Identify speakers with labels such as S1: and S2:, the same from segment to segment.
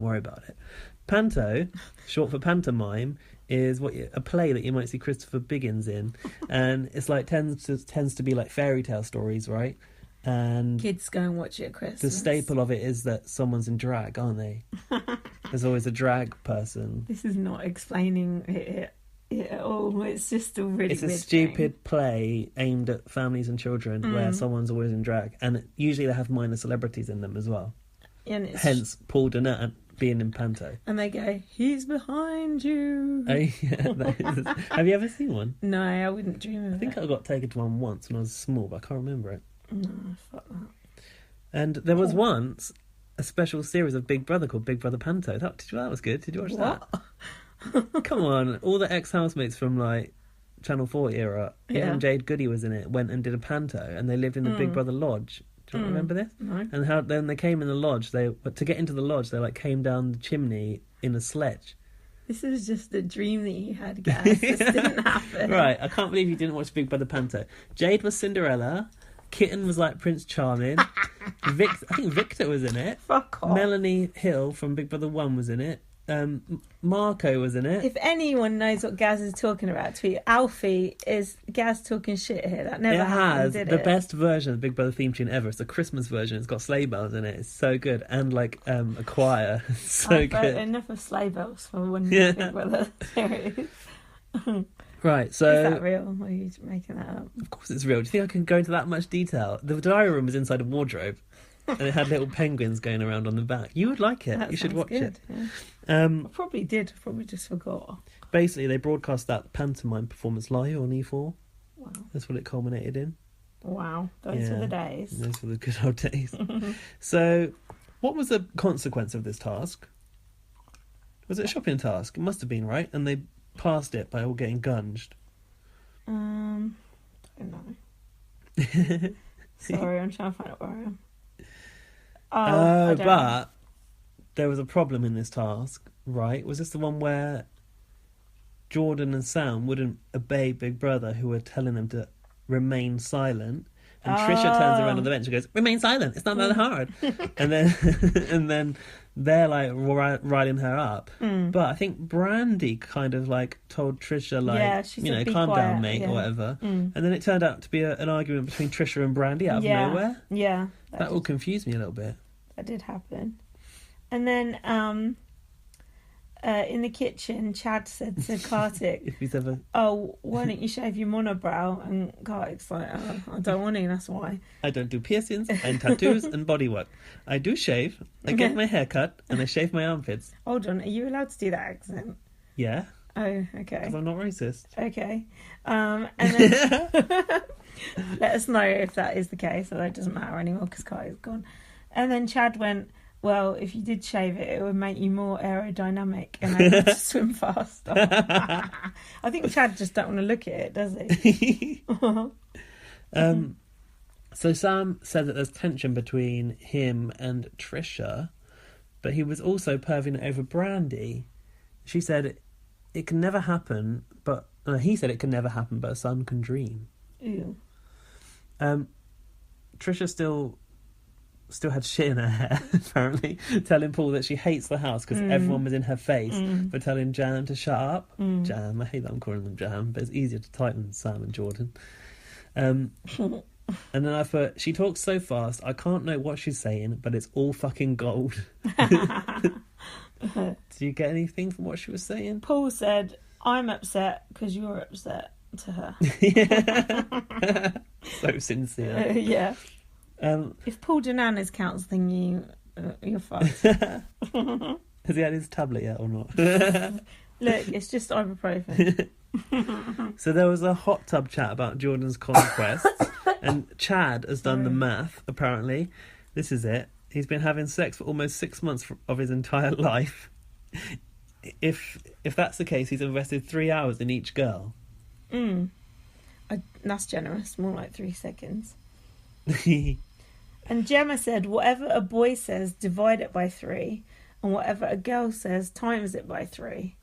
S1: worry about it. Panto, short for pantomime, is a play that you might see Christopher Biggins in, and it's like tends to be like fairy tale stories, right? And
S2: kids go and watch it at Christmas.
S1: The staple of it is that someone's in drag, aren't they? There's always a drag person.
S2: This is not explaining it at all. It's just a really.
S1: It's a stupid play aimed at families and children where someone's always in drag, and usually they have minor celebrities in them as well.
S2: And it's
S1: hence Paul Donnett being in Panto.
S2: And they go, "He's behind you."
S1: Oh yeah. Have you ever seen one?
S2: No, I wouldn't dream of it.
S1: I think I got taken to one once when I was small, but I can't remember it.
S2: No, fuck that.
S1: And there was once a special series of Big Brother called Big Brother Panto. That was good. Did you watch that? Come on, all the ex-housemates from like Channel 4 era, even Jade Goody was in it, went and did a panto, and they lived in the Big Brother lodge. Do you remember this?
S2: No.
S1: And how then they came in the lodge. To get into the lodge, they like came down the chimney in a sledge.
S2: This is just a dream that you had, Gaz. This didn't happen.
S1: Right, I can't believe you didn't watch Big Brother Panto. Jade was Cinderella. Kitten was like Prince Charming. I think Victor was in it.
S2: Fuck off.
S1: Melanie Hill from Big Brother 1 was in it. Marco was in it.
S2: If anyone knows what Gaz is talking about, tweet Alfie. Is Gaz talking shit here? That never happened, did it?
S1: The best version of the Big Brother theme tune ever. It's a Christmas version. It's got sleigh bells in it. It's so good. And like a choir. It's so good.
S2: Enough of sleigh bells for one Big Brother series.
S1: Right, so...
S2: Is that real? Or are you making that up?
S1: Of course it's real. Do you think I can go into that much detail? The diary room was inside a wardrobe. And it had little penguins going around on the back. You would like it. You should watch it.
S2: Yeah. I probably did. I probably just forgot.
S1: Basically, they broadcast that pantomime performance live on E4.
S2: Wow.
S1: That's what it culminated in.
S2: Wow. Those were the days.
S1: Those were the good old days. So, what was the consequence of this task? Was it a shopping task? It must have been, right? And they passed it by all getting gunged.
S2: I don't know. Sorry, I'm trying to find out where I am.
S1: But there was a problem in this task, right? Was this the one where Jordan and Sam wouldn't obey Big Brother, who were telling them to remain silent? And Trisha turns around on the bench and goes, "Remain silent. It's not that hard." and then they're like riding her up. But I think Brandy kind of like told Trisha like, calm down, mate, or whatever. And then it turned out to be an argument between Trisha and Brandy out of nowhere.
S2: Yeah,
S1: that all confused me a little bit.
S2: That did happen. And then in the kitchen, Chad said to Kartik,
S1: if he's ever...
S2: "Oh, why don't you shave your monobrow?" And Kartik's like, "I don't want to, that's why.
S1: I don't do piercings and tattoos and bodywork. I do shave, I get my hair cut, and I shave my armpits."
S2: Hold on, are you allowed to do that accent?
S1: Yeah.
S2: Oh, okay.
S1: Because I'm not racist.
S2: Okay. And then let us know if that is the case, or it doesn't matter anymore because Kartik's gone. And then Chad went, "Well, if you did shave it, it would make you more aerodynamic and able to swim faster." I think Chad just don't want to look at it, does he?
S1: So Sam said that there's tension between him and Trisha, but he was also perving over Brandy. She said it can never happen, but he said it can never happen, but a son can dream.
S2: Ew.
S1: Trisha still had shit in her hair, apparently, telling Paul that she hates the house because everyone was in her face for telling Jam to shut up. Jam, I hate that I'm calling them Jam, but it's easier to type than Sam and Jordan. And then I thought, she talks so fast, I can't know what she's saying, but it's all fucking gold. Do you get anything from what she was saying?
S2: Paul said, "I'm upset because you're upset," to her.
S1: So sincere.
S2: Yeah. If Paul Janana's counselling you, you're fucked.
S1: Has he had his tablet yet or not?
S2: Look, it's just ibuprofen.
S1: So there was a hot tub chat about Jordan's conquests, and Chad has done the math, apparently. This is it. He's been having sex for almost 6 months of his entire life. If that's the case, he's invested 3 hours in each girl.
S2: That's generous. More like 3 seconds. And Gemma said, "Whatever a boy says, divide it by 3, and whatever a girl says, times it by 3.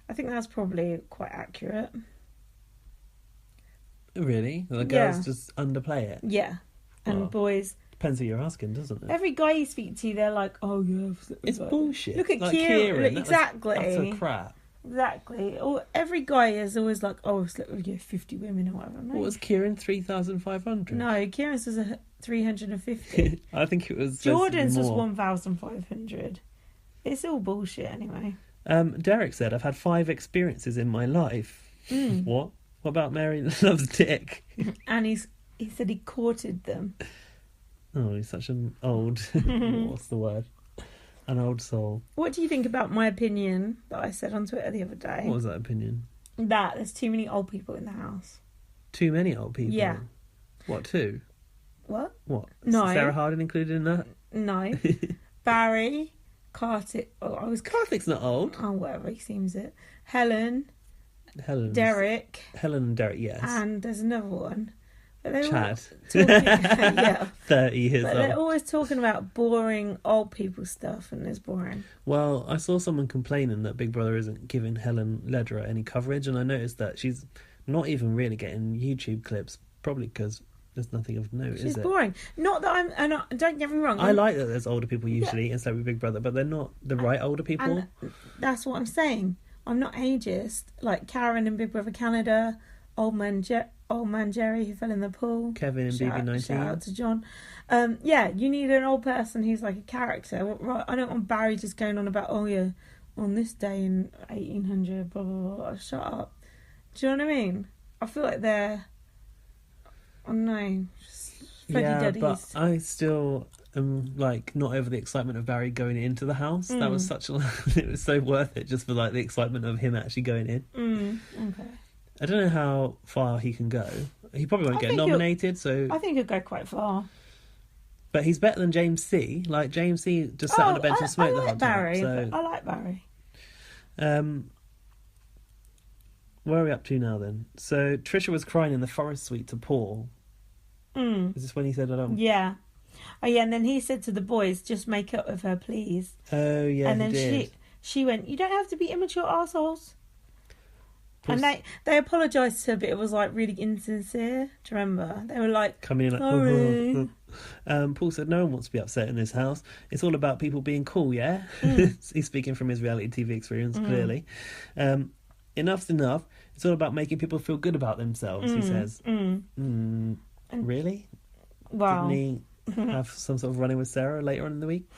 S2: I think that's probably quite accurate.
S1: Really? The girls just underplay it?
S2: Yeah. And boys
S1: Depends who you're asking, doesn't it?
S2: Every guy you speak to, they're like, "Oh yeah,
S1: It's bullshit.
S2: Look at
S1: like
S2: Kieran. Exactly.
S1: Utter crap.
S2: Exactly. Or every guy is always like, "Oh, I've slept with 50 women or whatever." No.
S1: What was Kieran? 3,500.
S2: No, Kieran's was 350.
S1: I think it was.
S2: Jordan's was
S1: more.
S2: 1,500. It's all bullshit anyway.
S1: Derek said, "I've had 5 experiences in my life." What? What about Mary loves dick?
S2: And he said he courted them.
S1: Oh, he's such an old. What's the word? An old soul.
S2: What do you think about my opinion that I said on Twitter the other day?
S1: What was that opinion?
S2: That there's too many old people in the house.
S1: Too many old people?
S2: Yeah.
S1: What, 2?
S2: What?
S1: What?
S2: No.
S1: Sarah Harding included in that?
S2: No. Barry, Kartik. Oh,
S1: Karthik's not old.
S2: Oh, whatever, he seems it. Helen,
S1: Helen and Derek, yes.
S2: and there's another one. But they're
S1: Chad.
S2: Talking, yeah.
S1: 30 years
S2: But
S1: old.
S2: they're always talking about boring old people stuff, and it's boring.
S1: Well, I saw someone complaining that Big Brother isn't giving Helen Lederer any coverage, and I noticed that she's not even really getting YouTube clips, probably because there's nothing of note,
S2: She's
S1: is it?
S2: boring. Not that don't get me wrong.
S1: I like that there's older people usually in Celebrity Big Brother, but they're not the right older people.
S2: And that's what I'm saying. I'm not ageist. Like Karen in Big Brother Canada, Old Man Jerry who fell in the pool.
S1: Kevin in BB19.
S2: Shout out to John. Yeah, you need an old person who's like a character. Right? I don't want Barry just going on about, oh yeah, on this day in 1800, blah, blah, blah. Shut up. Do you know what I mean? I feel like they're, I don't know, just fuddy-duddies.
S1: But I still am like not over the excitement of Barry going into the house. That was such a it was so worth it just for like the excitement of him actually going in.
S2: Okay.
S1: I don't know how far he can go. He probably won't get nominated, so
S2: I think he'll go quite far.
S1: but he's better than James C. Like James C. just sat on a bench and smoked the whole
S2: Barry,
S1: time.
S2: I like Barry.
S1: Where are we up to now then? So Trisha was crying in the forest suite to Paul. Is this when he said I don't?
S2: Yeah. Oh yeah, and then he said to the boys, "Just make up with her, please."
S1: Oh yeah,
S2: and then
S1: he did.
S2: she went, "You don't have to be immature assholes." And they apologised to her, but it was like really insincere. Do you remember? They were like,
S1: coming in like,
S2: sorry.
S1: Paul said, "No one wants to be upset in this house. It's all about people being cool, yeah?" He's speaking from his reality TV experience, clearly. Enough's enough. It's all about making people feel good about themselves, he says. Really?
S2: Wow.
S1: Didn't he have some sort of running with Sarah later on in the week?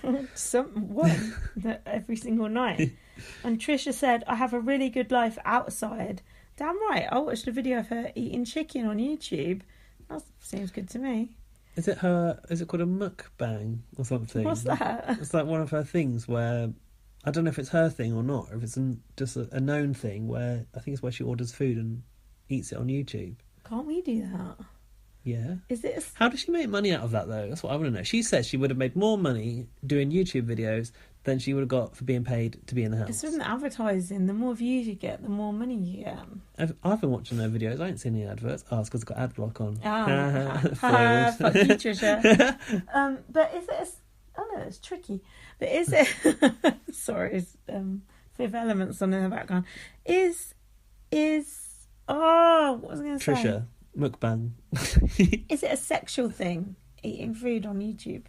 S2: Every single night. And Trisha said, "I have a really good life outside." Damn right. I watched a video of her eating chicken on YouTube. That seems good to me.
S1: Is it called a mukbang or something?
S2: What's that?
S1: It's like one of her things where, I don't know if it's her thing or not, or if it's just a known thing where, I think it's where she orders food and eats it on YouTube.
S2: Can't we do that?
S1: Yeah.
S2: Is it?
S1: How does she make money out of that, though? That's what I want to know. She says she would have made more money doing YouTube videos than she would have got for being paid to be in the house.
S2: It's from the advertising. The more views you get, the more money you get.
S1: I've been watching her videos. I ain't seen any adverts. Oh, it's because I've got ad block on.
S2: Fuck you, Trisha. But is it? Oh no, it's tricky. But is it? Sorry, it's Fifth Element's on in the background. What was I going to say?
S1: Trisha, mukbang.
S2: Is it a sexual thing? Eating food on YouTube?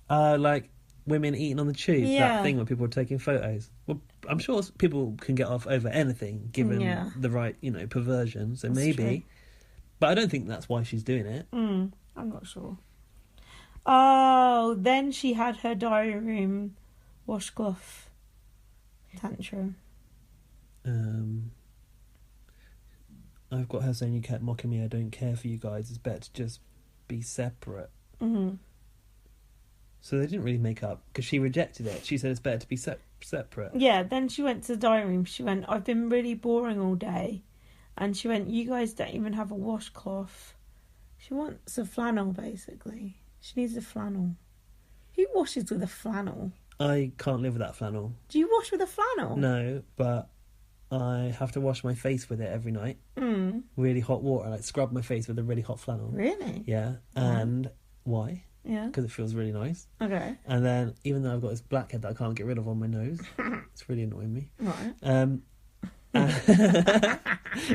S1: Like women eating on the tube.
S2: Yeah.
S1: That thing where people are taking photos. Well, I'm sure people can get off over anything given the right, perversion. So that's maybe. True. But I don't think that's why she's doing it.
S2: I'm not sure. Oh, then she had her diary room washcloth tantrum.
S1: I've got her saying, "You kept mocking me. I don't care for you guys. It's better to just be separate." So they didn't really make up because she rejected it. She said it's better to be separate.
S2: Yeah, then she went to the diary room. She went, "I've been really boring all day." And she went, "You guys don't even have a washcloth." She wants a flannel, basically. She needs a flannel. Who washes with a flannel?
S1: I can't live without flannel.
S2: Do you wash with a flannel?
S1: No, but I have to wash my face with it every night. Really hot water. I like scrub my face with a really hot flannel.
S2: Really?
S1: Yeah. And why?
S2: Yeah.
S1: Because it feels really nice.
S2: Okay.
S1: And then, even though I've got this blackhead that I can't get rid of on my nose, it's really annoying me.
S2: Right.
S1: And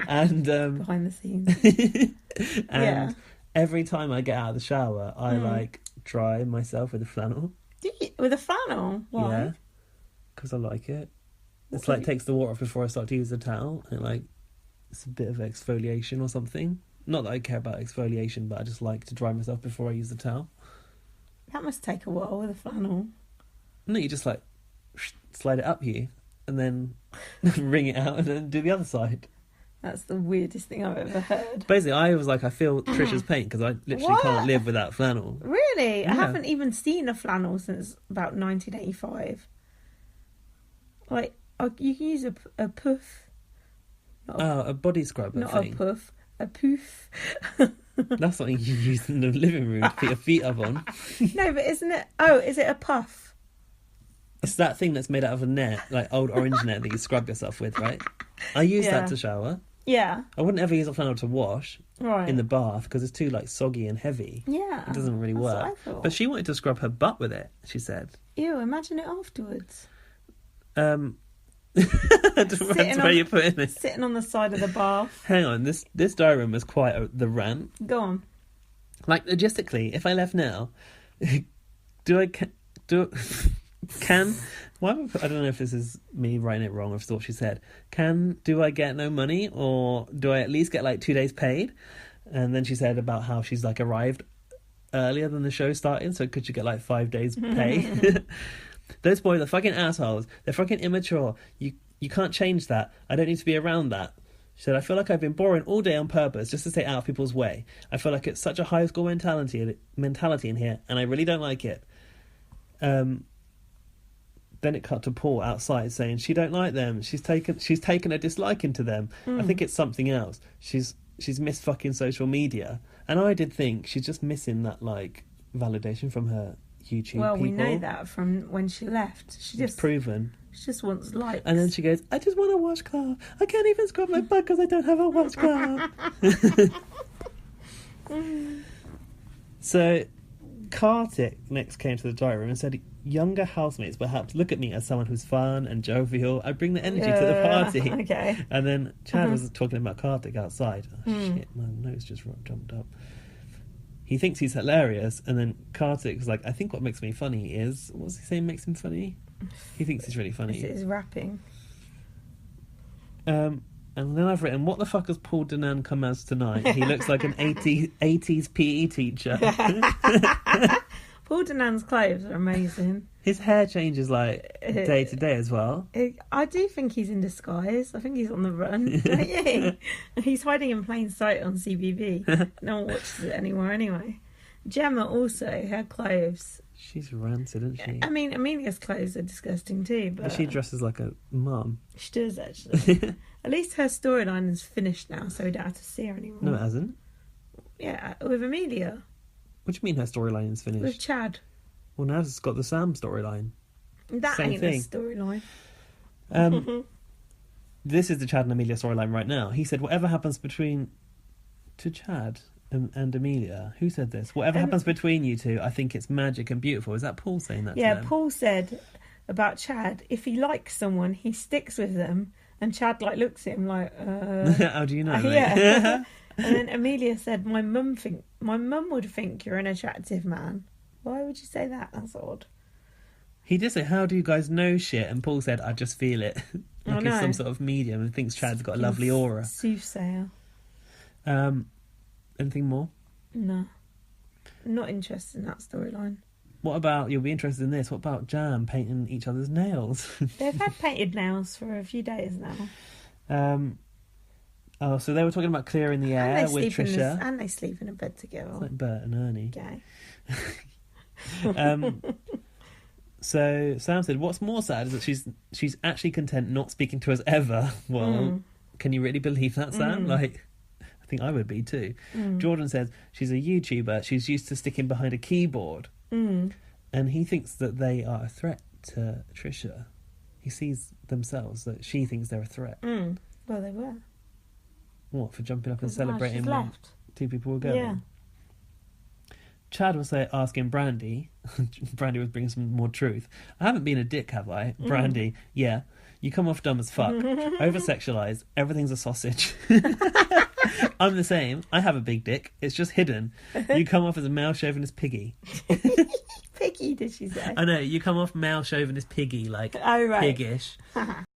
S2: behind the scenes.
S1: and every time I get out of the shower, I dry myself with a flannel.
S2: Do you? With a flannel? Why?
S1: Yeah, because I like it. It's
S2: What
S1: like takes the water off before I start to use the towel, and like it's a bit of exfoliation or something. Not that I care about exfoliation, but I just like to dry myself before I use the towel.
S2: That must take a while with a flannel.
S1: No, you just like slide it up you, and then wring it out, and then do the other side.
S2: That's the weirdest thing I've ever heard.
S1: Basically, I was like, I feel Trisha's pain because I literally
S2: What?
S1: can't live without flannel.
S2: Really?
S1: Yeah.
S2: I haven't even seen a flannel since about 1985. Like, you can use a puff.
S1: A body scrubber
S2: Not
S1: thing.
S2: a puff. A poof.
S1: That's something you use in the living room to put your feet up on.
S2: No, but isn't it... Oh, is it a puff?
S1: It's that thing that's made out of a net, like old orange net that you scrub yourself with, right? I use
S2: Yeah.
S1: that to shower.
S2: Yeah.
S1: I wouldn't ever use a flannel to wash
S2: Right.
S1: in the bath because it's too like soggy and heavy.
S2: Yeah.
S1: It doesn't really
S2: That's what I
S1: work.
S2: thought.
S1: But she wanted to scrub her butt with it, she said.
S2: Ew, imagine it afterwards.
S1: Depends where
S2: on-
S1: you're putting it.
S2: Sitting on the side of the bath.
S1: Hang on, this diagram was quite the rant.
S2: Go on.
S1: Like logistically, if I left now, can why would I don't know if this is me writing it wrong or if it's what she said. Do I get no money or do I at least get like 2 days paid? And then she said about how she's like arrived earlier than the show started, so could she get like 5 days pay? Those boys are fucking assholes. They're fucking immature. You can't change that. I don't need to be around that. She said, I feel like I've been boring all day on purpose just to stay out of people's way. I feel like it's such a high school mentality in here, and I really don't like it. Then it cut to Paul outside saying she don't like them. She's taken a disliking to them. I think it's something else. She's missed fucking social media, and I did think she's just missing that like validation from her YouTube
S2: Well,
S1: people.
S2: we know that from when she left. She
S1: It's proven.
S2: She just wants likes.
S1: And then she goes, I just want a washcloth. I can't even scrub my butt because I don't have a washcloth. So Kartik next came to the diary room and said, younger housemates perhaps look at me as someone who's fun and jovial. I bring the energy to the party.
S2: Okay.
S1: And then Chad was talking about Kartik outside. Oh, shit, my nose just jumped up. He thinks he's hilarious, and then Kartik was like, I think what makes me funny is... What's he saying makes him funny? He thinks he's really funny.
S2: Is it his rapping?
S1: And then I've written, what the fuck has Paul Danan come as tonight? He looks like an 80s PE teacher.
S2: Paul Danan's clothes are amazing.
S1: His hair changes like day to day as well.
S2: I do think he's in disguise. I think he's on the run, don't you? He's hiding in plain sight on CBB. No one watches it anymore anyway. Gemma also, her clothes.
S1: She's rancid, isn't she?
S2: I mean, Amelia's clothes are disgusting too, but
S1: She dresses like a mum.
S2: she does actually. At least her storyline is finished now, so we don't have to see her anymore.
S1: No, it hasn't.
S2: Yeah, with Amelia.
S1: What do you mean her storyline is finished?
S2: With Chad.
S1: Well, now it's got the Sam storyline.
S2: That
S1: Same
S2: ain't
S1: thing.
S2: a storyline.
S1: This is the Chad and Amelia storyline right now. He said, whatever happens to Chad and Amelia. Who said this? Whatever happens between you two, I think it's magic and beautiful. Is that Paul saying that to them?
S2: Paul said about Chad, if he likes someone, he sticks with them. And Chad looks at him like,
S1: How do you know? Mate?
S2: yeah. And then Amelia said, my mum would think you're an attractive man. Why would you say that? That's odd.
S1: He did say, how do you guys know shit? And Paul said, I just feel it.
S2: I
S1: Like
S2: know.
S1: he's some sort of medium and thinks Chad's got a lovely aura.
S2: Soothsayer.
S1: Anything more?
S2: No. Not interested in that storyline.
S1: What about, you'll be interested in this, what about Jam painting each other's nails?
S2: They've had painted nails for a few days now.
S1: So they were talking about clearing the air with Trisha.
S2: And they sleep in a bed together.
S1: It's like Bert and Ernie.
S2: Okay.
S1: So Sam said, what's more sad is that she's actually content not speaking to us ever. Well, can you really believe that, Sam? Like, I think I would be too. Jordan says she's a YouTuber. She's used to sticking behind a keyboard. And he thinks that they are a threat to Trisha. He sees themselves, that she thinks they're a threat.
S2: Well, they were.
S1: What, for jumping up and
S2: She's
S1: celebrating when
S2: left.
S1: two people were going?
S2: Yeah.
S1: Chad was asking Brandy. Brandy was bringing some more truth. I haven't been a dick, have I? Brandy, yeah. You come off dumb as fuck, over-sexualized, everything's a sausage. I'm the same. I have a big dick. It's just hidden. You come off as a male chauvinist piggy.
S2: Piggy, did she say?
S1: I know, you come off male chauvinist piggy, like
S2: Oh, right.
S1: piggish.